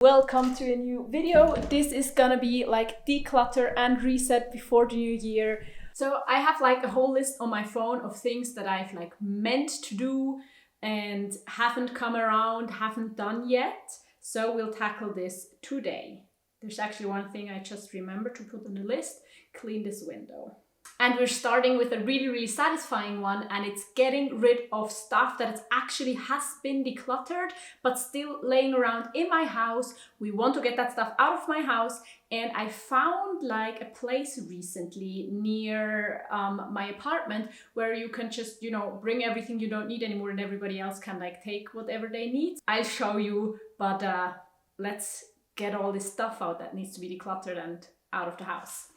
Welcome to a new video. This is gonna be like declutter and reset before the new year. So I have like a whole list on my phone of things that I've like meant to do and haven't come around, haven't done yet. So we'll tackle this today. There's actually one thing I just remembered to put on the list: clean this window. And we're starting with a really satisfying one, and it's getting rid of stuff that actually has been decluttered but still laying around in my house. We want to get that stuff out of my house, and I found like a place recently near my apartment where you can just, bring everything you don't need anymore and everybody else can like take whatever they need. I'll show you, but let's get all this stuff out that needs to be decluttered and out of the house.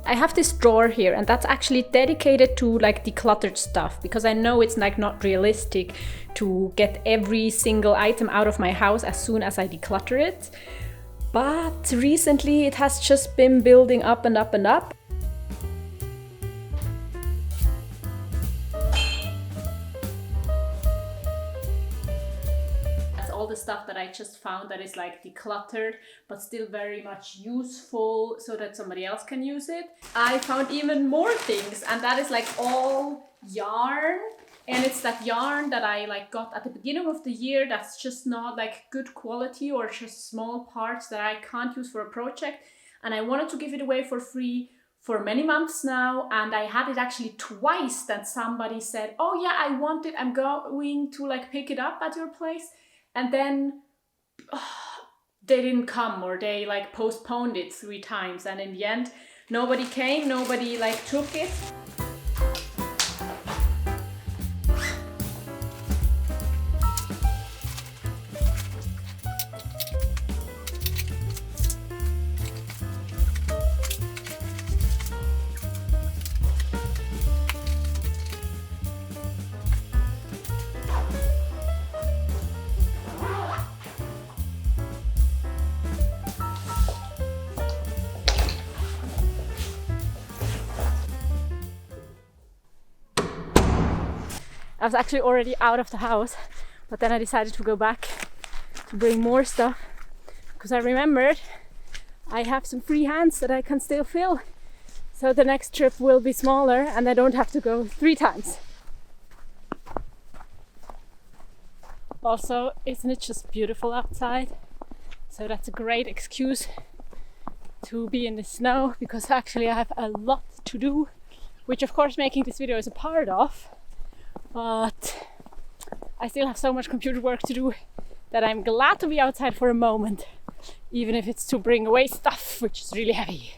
I have this drawer here, and that's actually dedicated to like decluttered stuff, because I know it's like not realistic to get every single item out of my house as soon as I declutter it. But recently it has just been building up and up and up. All the stuff that I just found that is like decluttered but still very much useful so that somebody else can use it. I found even more things, and that is like all yarn, and it's that yarn that I like got at the beginning of the year that's just not like good quality, or just small parts that I can't use for a project, and I wanted to give it away for free for many months now. And I had it actually twice that somebody said, oh yeah, I want it, I'm going to like pick it up at your place. And then they didn't come, or they like postponed it 3 times. And in the end, nobody came, nobody like took it. I was actually already out of the house, but then I decided to go back to bring more stuff, because I remembered I have some free hands that I can still fill. So the next trip will be smaller and I don't have to go 3 times. Also, isn't it just beautiful outside? So that's a great excuse to be in the snow, because actually I have a lot to do, which of course making this video is a part of. But I still have so much computer work to do that I'm glad to be outside for a moment, even if it's to bring away stuff which is really heavy.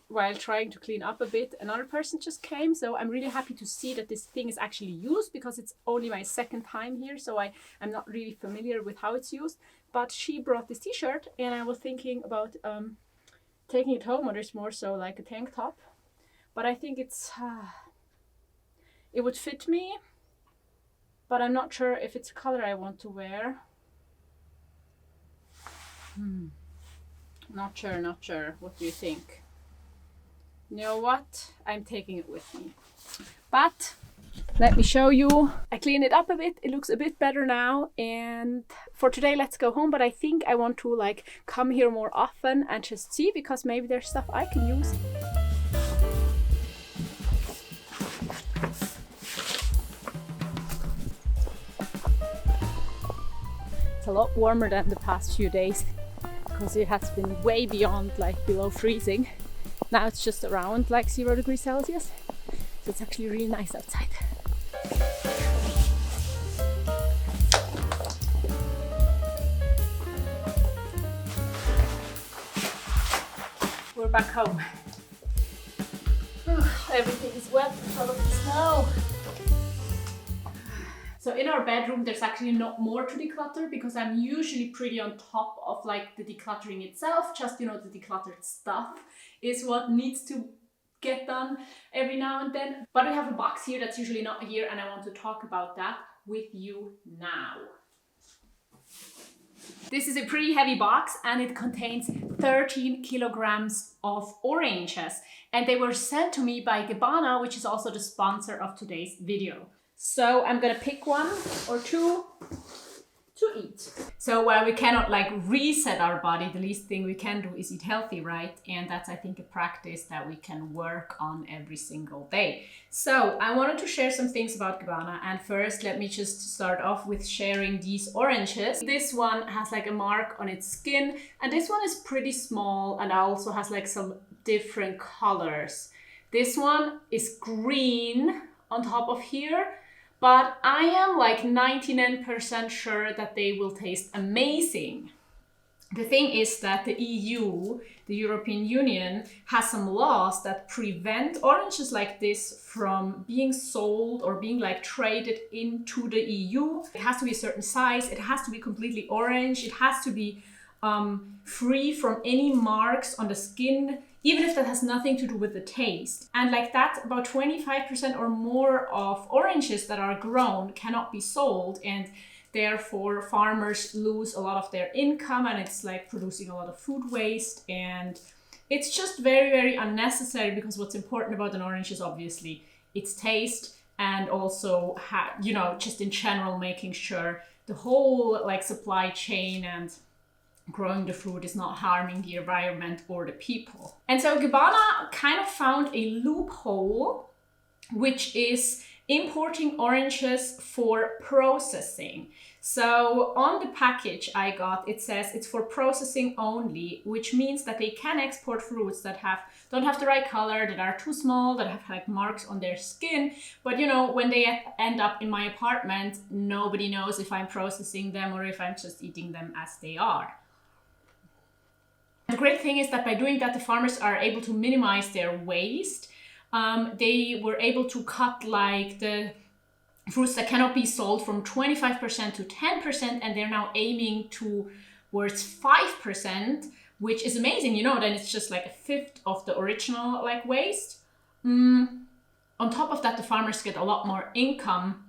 While trying to clean up a bit, another person just came, so I'm really happy to see that this thing is actually used, because it's only my 2nd time here, so I'm not really familiar with how it's used. But she brought this t-shirt, and I was thinking about taking it home, or it's more so like a tank top, but I think it would fit me, but I'm not sure if it's a color I want to wear. Not sure. What do you think? You know what? I'm taking it with me. But let me show you. I cleaned it up a bit. It looks a bit better now. And for today, let's go home. But I think I want to like come here more often and just see, because maybe there's stuff I can use. It's a lot warmer than the past few days, because it has been way beyond like below freezing. Now it's just around like 0 degrees Celsius, so it's actually really nice outside. back home. Everything is wet because of the snow. So in our bedroom, there's actually not more to declutter because I'm usually pretty on top of like the decluttering itself. Just, you know, the decluttered stuff is what needs to get done every now and then. But we have a box here that's usually not here, and I want to talk about that with you now. This is a pretty heavy box and it contains 13 kilograms of oranges, and they were sent to me by Gabbana, which is also the sponsor of today's video. So I'm gonna pick one or two to eat. So while we cannot like reset our body, the least thing we can do is eat healthy, right? And that's, I think, a practice that we can work on every single day. So I wanted to share some things about Gabbana, and first let me just start off with sharing these oranges. This one has like a mark on its skin, and this one is pretty small and also has like some different colors. This one is green on top of here, but I am like 99% sure that they will taste amazing. The thing is that the EU, the European Union, has some laws that prevent oranges like this from being sold or being like traded into the EU. It has to be a certain size, it has to be completely orange, it has to be free from any marks on the skin, even if that has nothing to do with the taste. And like that, about 25% or more of oranges that are grown cannot be sold, and therefore farmers lose a lot of their income, and it's like producing a lot of food waste, and it's just very, very unnecessary, because what's important about an orange is obviously its taste, and also you know, just in general making sure the whole like supply chain and growing the fruit is not harming the environment or the people. And so Gabbana kind of found a loophole, which is importing oranges for processing. So on the package I got, it says it's for processing only, which means that they can export fruits that don't have the right color, that are too small, that have like marks on their skin. But you know, when they end up in my apartment, nobody knows if I'm processing them or if I'm just eating them as they are. The great thing is that by doing that, the farmers are able to minimize their waste. They were able to cut like the fruits that cannot be sold from 25% to 10%, and they're now aiming towards 5%, which is amazing. You know, then it's just like a fifth of the original like waste. On top of that, the farmers get a lot more income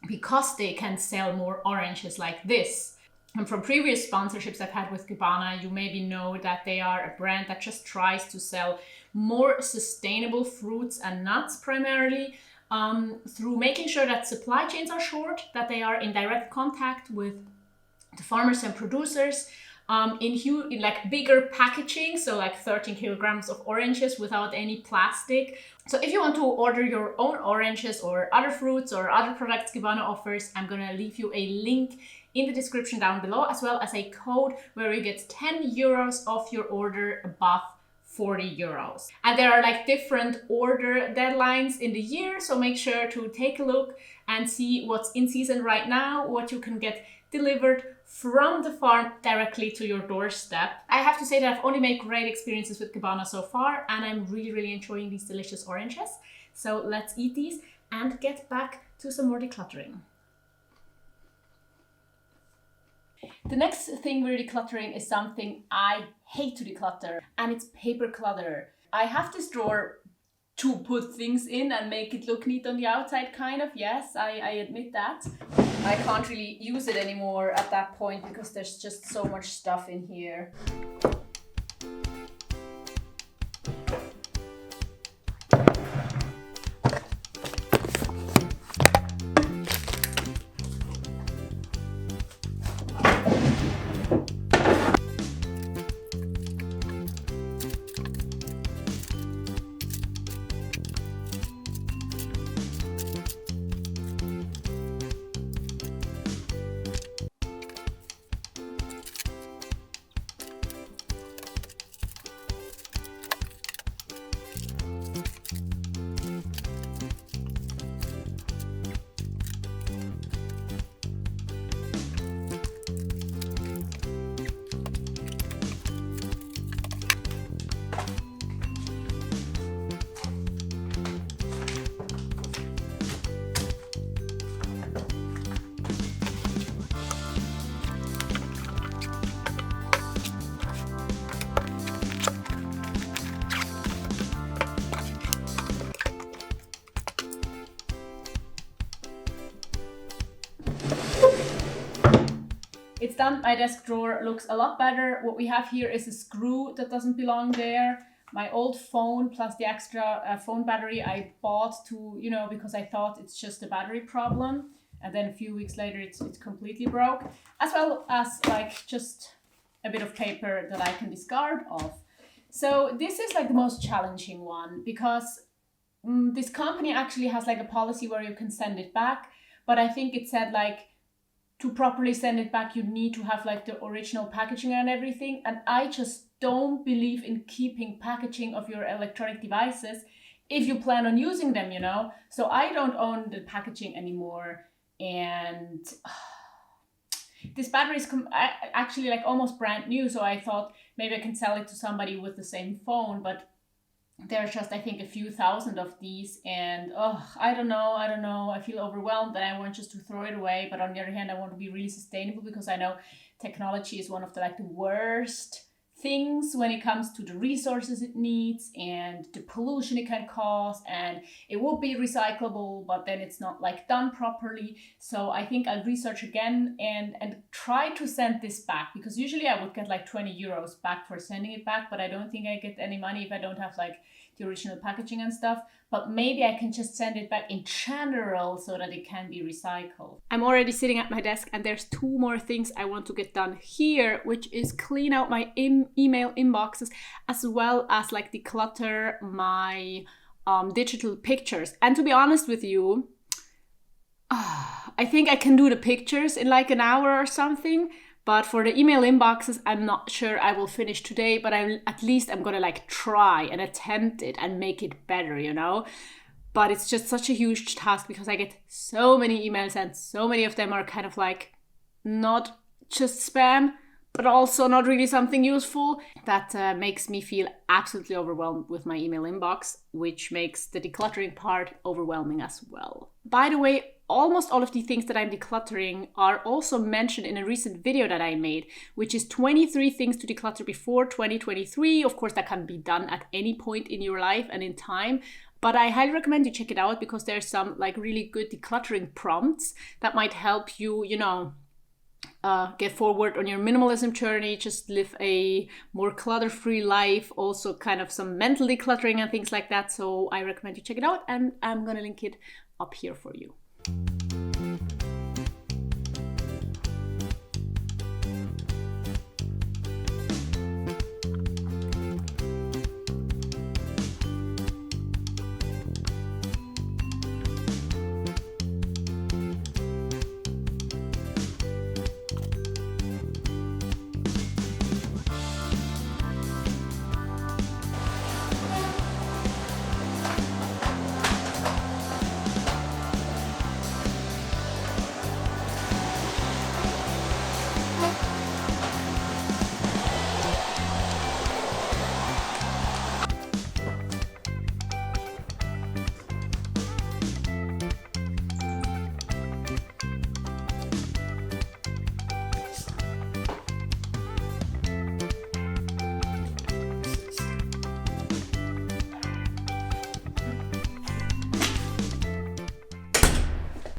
because they can sell more oranges like this. And from previous sponsorships I've had with Gabbana, you maybe know that they are a brand that just tries to sell more sustainable fruits and nuts primarily, through making sure that supply chains are short, that they are in direct contact with the farmers and producers, in like bigger packaging, so like 13 kilograms of oranges without any plastic. So if you want to order your own oranges or other fruits or other products Gabbana offers, I'm gonna leave you a link in the description down below, as well as a code where you get 10 euros off your order above 40 euros. And there are like different order deadlines in the year, so make sure to take a look and see what's in season right now, what you can get delivered from the farm directly to your doorstep. I have to say that I've only made great experiences with Gabbana so far, and I'm really, really enjoying these delicious oranges. So let's eat these and get back to some more decluttering. The next thing we're decluttering is something I hate to declutter, and it's paper clutter. I have this drawer to put things in and make it look neat on the outside, kind of. Yes, I admit that. I can't really use it anymore at that point because there's just so much stuff in here. it's done. My desk drawer looks a lot better. What we have here is a screw that doesn't belong there. My old phone plus the extra phone battery I bought to, you know, because I thought it's just a battery problem. And then a few weeks later, it's completely broke. As well as like just a bit of paper that I can discard of. So this is like the most challenging one because this company actually has like a policy where you can send it back. But I think it said like to properly send it back, you need to have like the original packaging and everything. And I just don't believe in keeping packaging of your electronic devices if you plan on using them, you know? So I don't own the packaging anymore. And this battery is actually like almost brand new. So I thought maybe I can sell it to somebody with the same phone, but there's just, I think, a few thousand of these, and I don't know. I feel overwhelmed and I want just to throw it away. But on the other hand, I want to be really sustainable because I know technology is one of the like the worst things when it comes to the resources it needs and the pollution it can cause, and it will be recyclable, but then it's not like done properly. So I think I'll research again and try to send this back, because usually I would get like 20 euros back for sending it back, but I don't think I get any money if I don't have like the original packaging and stuff. But maybe I can just send it back in general so that it can be recycled. I'm already sitting at my desk and there's 2 more things I want to get done here, which is clean out my email inboxes, as well as like declutter my digital pictures. And to be honest with you, I think I can do the pictures in like an hour or something. But for the email inboxes, I'm not sure I will finish today, but at least I'm gonna like try and attempt it and make it better, you know? But it's just such a huge task because I get so many emails and so many of them are kind of like not just spam, but also not really something useful. That makes me feel absolutely overwhelmed with my email inbox, which makes the decluttering part overwhelming as well. By the way, almost all of the things that I'm decluttering are also mentioned in a recent video that I made, which is 23 things to declutter before 2023. Of course, that can be done at any point in your life and in time, but I highly recommend you check it out because there's some like really good decluttering prompts that might help you, you know, get forward on your minimalism journey, just live a more clutter-free life, also kind of some mental decluttering and things like that. So I recommend you check it out, and I'm gonna link it up here for you.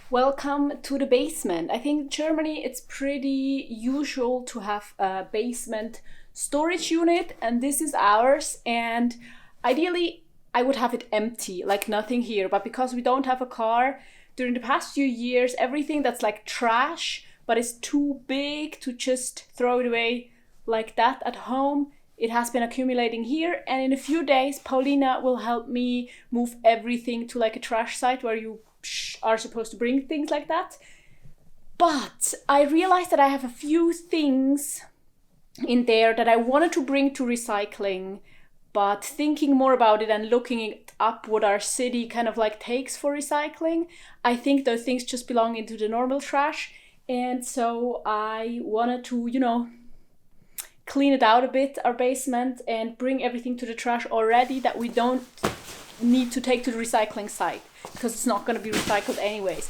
Welcome to the basement. I think in Germany it's pretty usual to have a basement storage unit, and this is ours. And ideally I would have it empty, like nothing here, but because we don't have a car, during the past few years everything that's like trash but is too big to just throw it away like that at home, it has been accumulating here. And in a few days Paulina will help me move everything to like a trash site where you are supposed to bring things like that. But I realized that I have a few things in there that I wanted to bring to recycling, but thinking more about it and looking it up what our city kind of like takes for recycling, I think those things just belong into the normal trash. And so I wanted to, you know, clean it out a bit, our basement, and bring everything to the trash already that we don't need to take to the recycling site, because it's not going to be recycled anyways.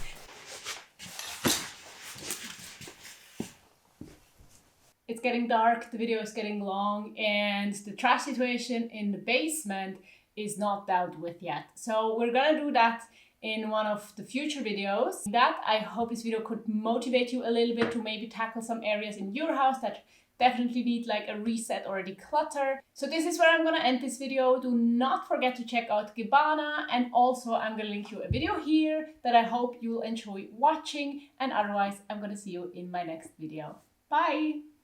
It's getting dark, the video is getting long, and the trash situation in the basement is not dealt with yet. So we're gonna do that in one of the future videos. That I hope this video could motivate you a little bit to maybe tackle some areas in your house that definitely need like a reset or a declutter. So this is where I'm gonna end this video. Do not forget to check out Gabbana, and also I'm gonna link you a video here that I hope you'll enjoy watching, and otherwise I'm gonna see you in my next video. Bye!